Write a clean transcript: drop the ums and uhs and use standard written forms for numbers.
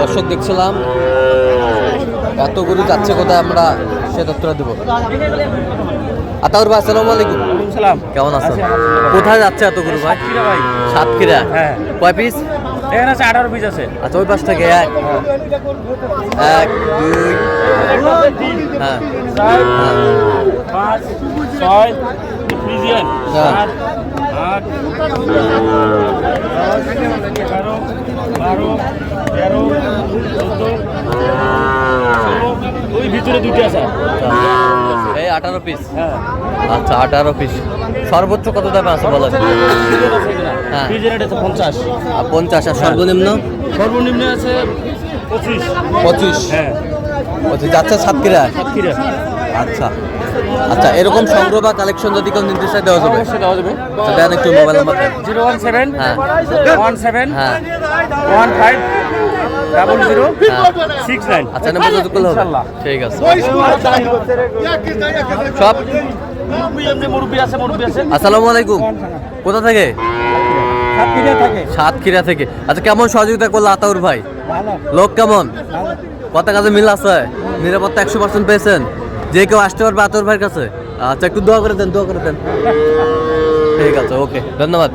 দর্শক দেখছিলাম এত গরু যাচ্ছে কোথায়, আমরা সে তথ্য দেব। আতাউর ভাই আসসালামু আলাইকুম। সালাম, কেমন আছেন? কোথায় যাচ্ছে এত গরু ভাই? সাতক্ষীরা। হ্যাঁ। কয় পিস? এখানে আছে 18 পিস আছে। আচ্ছা, ওই পাশ থেকে এক দুই, হ্যাঁ 4 5 6 ফ্রিজিয়ান, হ্যাঁ। 7 8 11 12 13 14 ওই ভিতরে দুটো আছে। এই 18 পিস। হ্যাঁ, আচ্ছা 18 পিস। সর্বোচ্চ কত দামে আছে বলা যায়? হ্যাঁ। ফ্রিজিয়ান এটা 50 আর 50 আর সর্বনিম্ন? সর্বনিম্ন আছে 25। 25। হ্যাঁ, যাচ্ছে সাতক্ষীরা। সাতক্ষীরা। আচ্ছা আচ্ছা, এরকম সংগ্রহ বা কালেকশন যদি কেউ নির্দেশ দেওয়া যাবে? অবশ্যই দেওয়া যাবে। আচ্ছা, দেন একটু মোবাইল নাম্বার। 017 হ্যাঁ 17 হ্যাঁ 15 00 হ্যাঁ। 69। আচ্ছা, নাম্বার যোগাযোগ করলে হবে? ইনশাআল্লাহ। ঠিক আছে। সব মুরব্বি আছে। আসসালামু আলাইকুম। কোথা থেকে? সাতক্ষীরা থাকে। সাতক্ষীরা থেকে। আচ্ছা, কেমন সহযোগিতা করলো আতাউর ভাই? ভালো। লোক কেমন? কথা কাজে মিল আছে? নিরাপত্তা 100% পেয়েছেন? যে কেউ আসতে পারবে আতাউর ভাইয়ের কাছে? আচ্ছা, একটু দোয়া করে দেন, দোয়া করে দেন। ঠিক আছে, ওকে, ধন্যবাদ।